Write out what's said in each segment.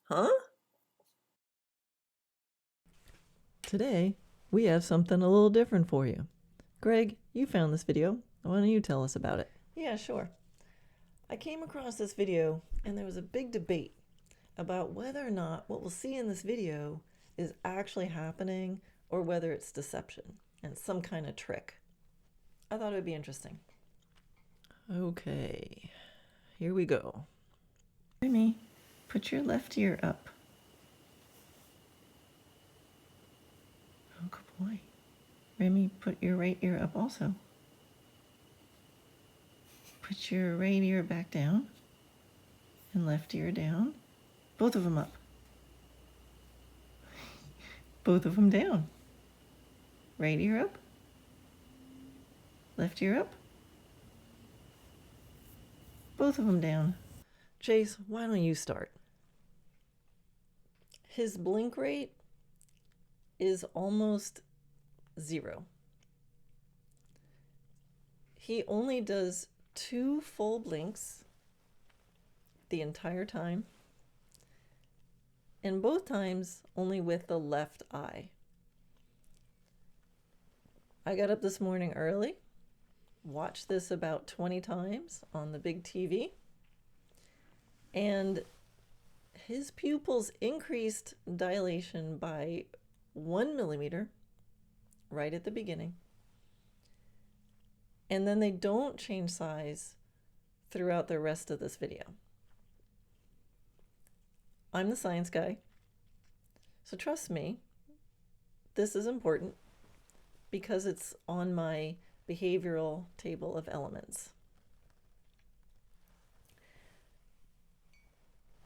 Huh? Today, we have something a little different for you. Greg, you found this video. Why don't you tell us about it? Yeah, sure. I came across this video and there was a big debate about whether or not what we'll see in this video is actually happening or whether it's deception and some kind of trick. I thought it would be interesting. Okay, here we go. Jimmy, put your left ear up. Oh, good boy. Remy, put your right ear up also. Put your right ear back down and left ear down. Both of them up. Both of them down. Right ear up. Left ear up. Both of them down. Chase, why don't you start? His blink rate is almost 0. He only does 2 full blinks the entire time, and both times only with the left eye. I got up this morning early, watched this about 20 times on the big TV, and his pupils increased dilation by 1 millimeter right at the beginning, and then they don't change size throughout the rest of this video. I'm the science guy, so trust me, this is important because it's on my behavioral table of elements.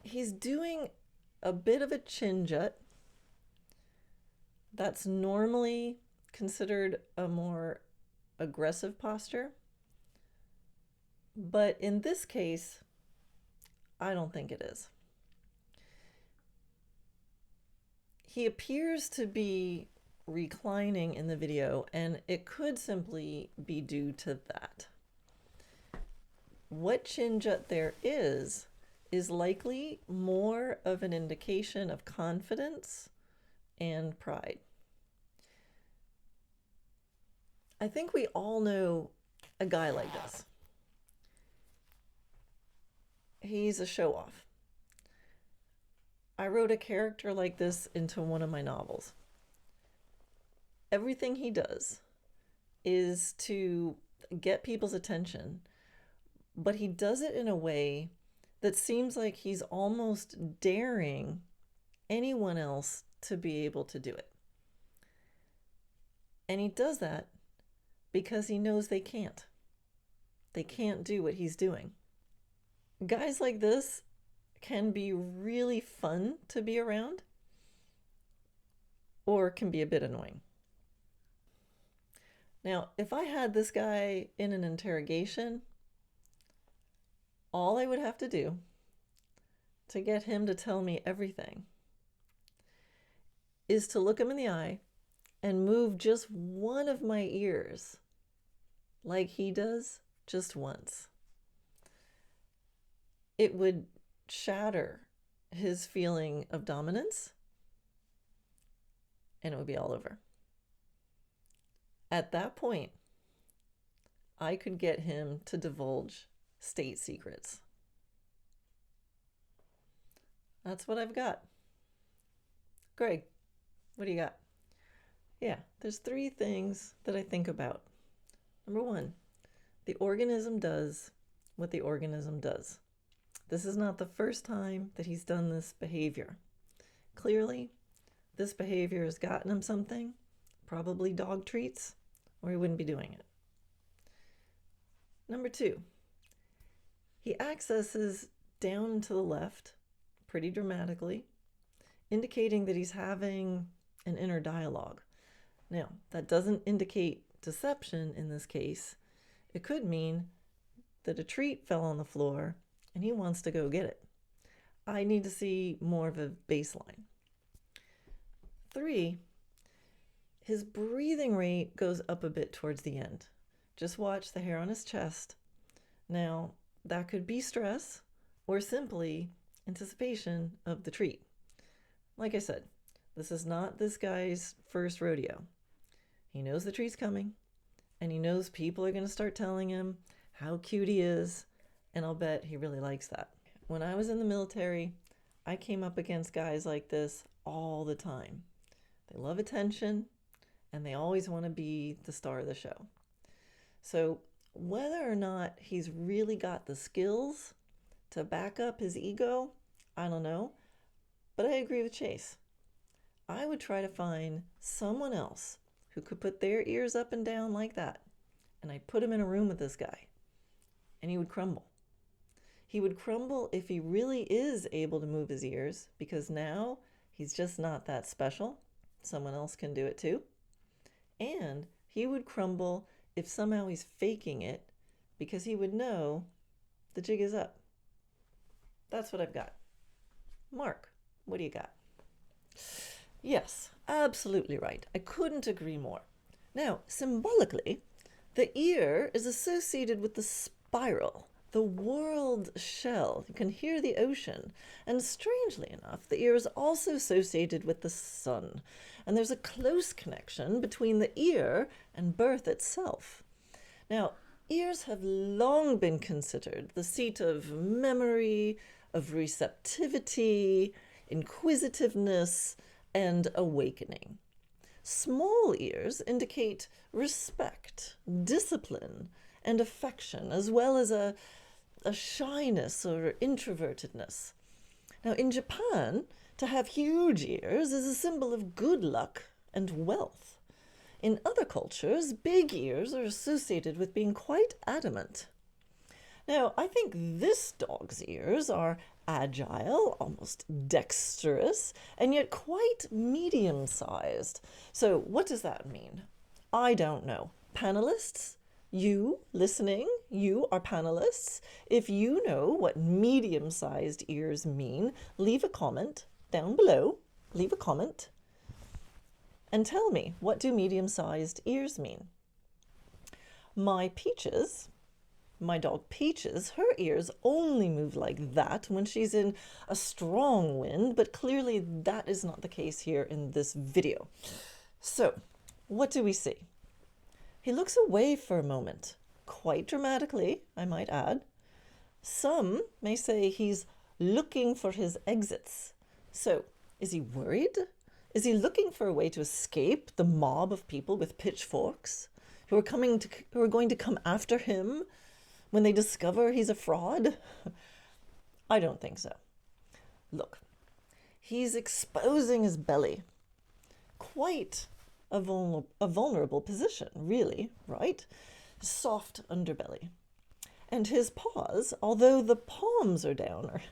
He's doing a bit of a chin jut. That's normally considered a more aggressive posture, but in this case, I don't think it is. He appears to be reclining in the video, and it could simply be due to that. What chin jut there is likely more of an indication of confidence and pride. I think we all know a guy like this. He's a show-off. I wrote a character like this into one of my novels. Everything he does is to get people's attention, but he does it in a way that seems like he's almost daring anyone else to be able to do it. And he does that because he knows they can't. They can't do what he's doing. Guys like this can be really fun to be around, or can be a bit annoying. Now, if I had this guy in an interrogation, all I would have to do to get him to tell me everything is to look him in the eye and move just one of my ears like he does, just once. It would shatter his feeling of dominance, and it would be all over. At that point, I could get him to divulge state secrets. That's what I've got. Greg, what do you got? Yeah, there's 3 things that I think about. Number 1, the organism does what the organism does. This is not the first time that he's done this behavior. Clearly, this behavior has gotten him something, probably dog treats, or he wouldn't be doing it. Number 2, he accesses down to the left pretty dramatically, indicating that he's having an inner dialogue. Now, that doesn't indicate deception in this case. It could mean that a treat fell on the floor and he wants to go get it. I need to see more of a baseline. 3, his breathing rate goes up a bit towards the end. Just watch the hair on his chest. Now, that could be stress or simply anticipation of the treat. like I said, this is not this guy's first rodeo. He knows the tree's coming, and he knows people are going to start telling him how cute he is, and I'll bet he really likes that. When I was in the military, I came up against guys like this all the time. They love attention, and they always want to be the star of the show. So whether or not he's really got the skills to back up his ego, I don't know. But I agree with Chase. I would try to find someone else who could put their ears up and down like that. And I'd put him in a room with this guy. And he would crumble. He would crumble if he really is able to move his ears, because now he's just not that special. Someone else can do it too. And he would crumble if somehow he's faking it, because he would know the jig is up. That's what I've got. Mark, what do you got? Yes, absolutely right. I couldn't agree more. Now, symbolically, the ear is associated with the spiral, the world shell. You can hear the ocean. And strangely enough, the ear is also associated with the sun. And there's a close connection between the ear and birth itself. Now, ears have long been considered the seat of memory, of receptivity, inquisitiveness, and awakening. Small ears indicate respect, discipline, and affection, as well as a shyness or introvertedness. Now, in Japan, to have huge ears is a symbol of good luck and wealth. In other cultures, big ears are associated with being quite adamant. Now, I think this dog's ears are agile, almost dexterous, and yet quite medium-sized. So what does that mean? I don't know. Panelists, you listening, you are panelists. If you know what medium-sized ears mean, leave a comment down below. Leave a comment and tell me, what do medium-sized ears mean? My dog Peaches, her ears only move like that when she's in a strong wind, but clearly that is not the case here in this video. So, what do we see? He looks away for a moment, quite dramatically, I might add. Some may say he's looking for his exits. So, is he worried? Is he looking for a way to escape the mob of people with pitchforks who are going to come after him when they discover he's a fraud? I don't think so. Look, he's exposing his belly. Quite a vulnerable position, really, right? Soft underbelly. And his paws, although the palms are down, or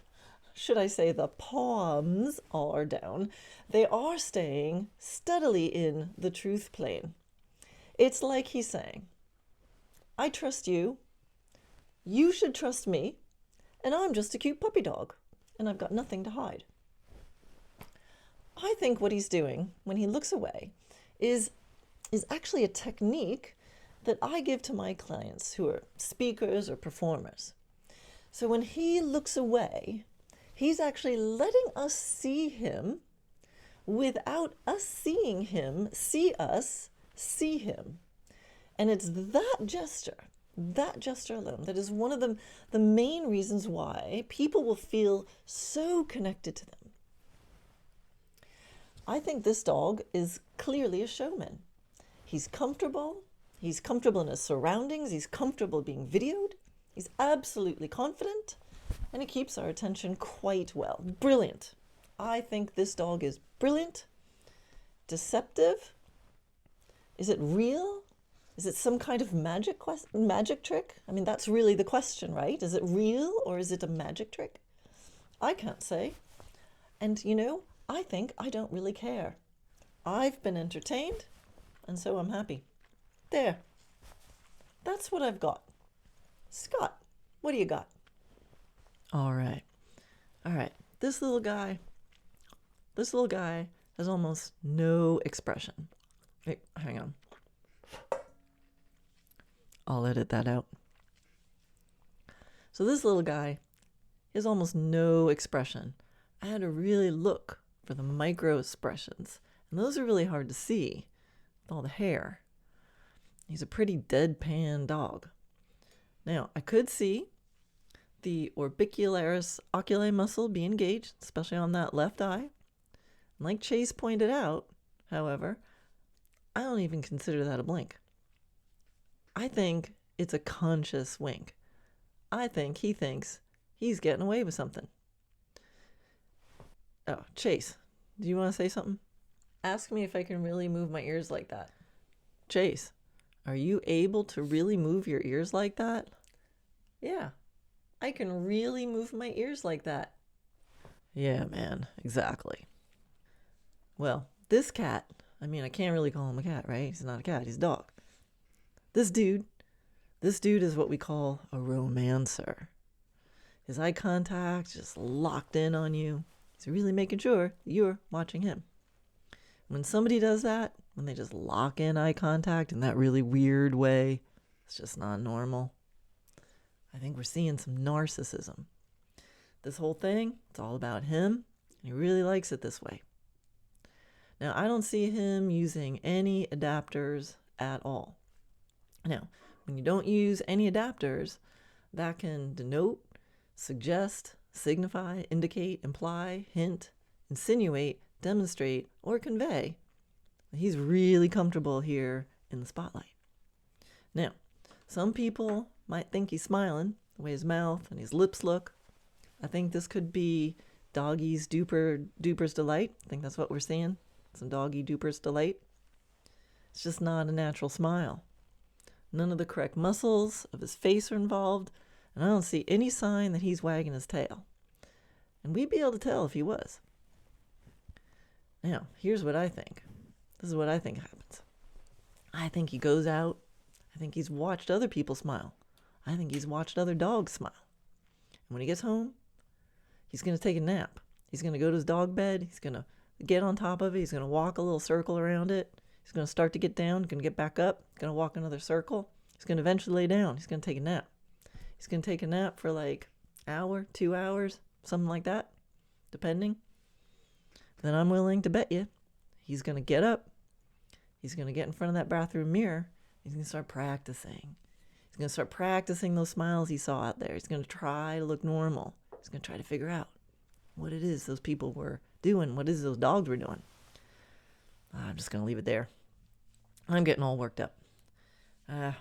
should I say the palms are down, they are staying steadily in the truth plane. It's like he's saying, I trust you, you should trust me, and I'm just a cute puppy dog, and I've got nothing to hide. I think what he's doing when he looks away is actually a technique that I give to my clients who are speakers or performers. So when he looks away, he's actually letting us see him without us seeing him, see us, see him. And it's that gesture alone, that is one of the main reasons why people will feel so connected to them. I think this dog is clearly a showman. He's comfortable in his surroundings, he's comfortable being videoed, he's absolutely confident, and he keeps our attention quite well. Brilliant. I think this dog is brilliant, deceptive. Is it real? Is it some kind of magic trick? I mean, that's really the question, right? Is it real or is it a magic trick? I can't say. And you know, I think I don't really care. I've been entertained, and so I'm happy. There. That's what I've got. Scott, what do you got? All right. This little guy has almost no expression. Wait, hang on. I'll edit that out. So this little guy has almost no expression. I had to really look for the micro expressions. And those are really hard to see with all the hair. He's a pretty deadpan dog. Now, I could see the orbicularis oculi muscle be engaged, especially on that left eye. And like Chase pointed out, however, I don't even consider that a blink. I think it's a conscious wink. I think he thinks he's getting away with something. Oh, Chase, do you want to say something? Ask me if I can really move my ears like that. Chase, are you able to really move your ears like that? Yeah, I can really move my ears like that. Yeah, man, exactly. Well, this cat, I mean, I can't really call him a cat, right? He's not a cat, he's a dog. This dude is what we call a romancer. His eye contact just locked in on you. He's really making sure you're watching him. When somebody does that, when they just lock in eye contact in that really weird way, it's just not normal. I think we're seeing some narcissism. This whole thing, it's all about him, and he really likes it this way. Now, I don't see him using any adapters at all. Now, when you don't use any adapters, that can denote, suggest, signify, indicate, imply, hint, insinuate, demonstrate, or convey that he's really comfortable here in the spotlight. Now, some people might think he's smiling, the way his mouth and his lips look. I think this could be doggy's duper's delight. I think that's what we're seeing. Some doggy duper's delight. It's just not a natural smile. None of the correct muscles of his face are involved, and I don't see any sign that he's wagging his tail. And we'd be able to tell if he was. Now, here's what I think. This is what I think happens. I think he goes out. I think he's watched other people smile. I think he's watched other dogs smile. And when he gets home, he's going to take a nap. He's going to go to his dog bed. He's going to get on top of it. He's going to walk a little circle around it. He's going to start to get down, going to get back up, going to walk another circle. He's going to eventually lay down. He's going to take a nap. He's going to take a nap for like an hour, 2 hours, something like that, depending. Then I'm willing to bet you he's going to get up. He's going to get in front of that bathroom mirror. He's going to start practicing. He's going to start practicing those smiles he saw out there. He's going to try to look normal. He's going to try to figure out what it is those people were doing, what it is those dogs were doing. I'm just going to leave it there. I'm getting all worked up. Let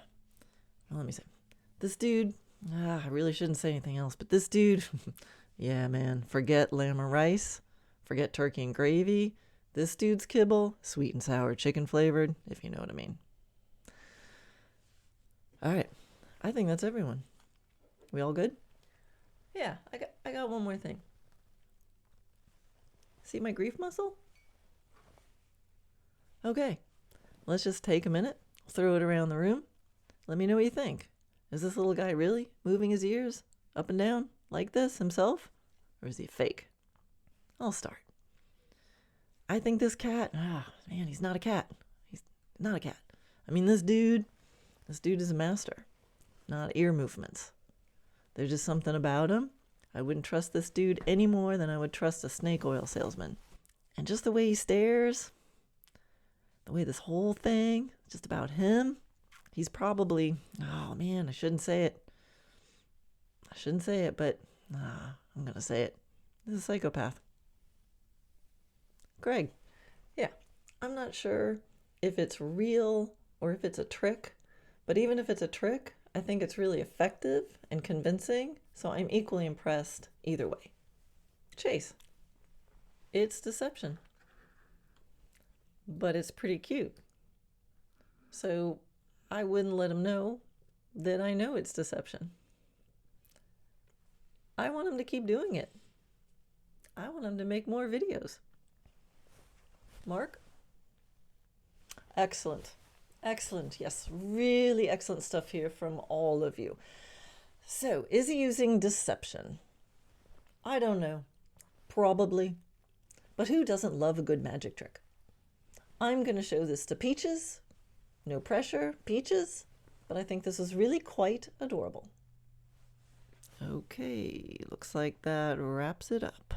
me see. This dude, I really shouldn't say anything else, but this dude, yeah, man, forget lamb and rice, forget turkey and gravy. This dude's kibble, sweet and sour chicken flavored, if you know what I mean. All right, I think that's everyone. We all good? Yeah, I got one more thing. See my grief muscle? Okay, let's just take a minute, throw it around the room. Let me know what you think. Is this little guy really moving his ears up and down like this himself? Or is he fake? I'll start. I think this cat, man, he's not a cat. He's not a cat. I mean, this dude is a master. Not ear movements. There's just something about him. I wouldn't trust this dude any more than I would trust a snake oil salesman. And just the way he stares, the way this whole thing is just about him, he's probably, oh man, I shouldn't say it, but I'm going to say it. This is a psychopath. Greg, yeah, I'm not sure if it's real or if it's a trick, but even if it's a trick, I think it's really effective and convincing, so I'm equally impressed either way. Chase, it's deception. But it's pretty cute. So I wouldn't let him know that I know it's deception. I want him to keep doing it. I want him to make more videos. Mark? Excellent. Excellent. Yes, really excellent stuff here from all of you. So, is he using deception? I don't know. Probably. But who doesn't love a good magic trick? I'm going to show this to Peaches. No pressure, Peaches. But I think this is really quite adorable. Okay, looks like that wraps it up.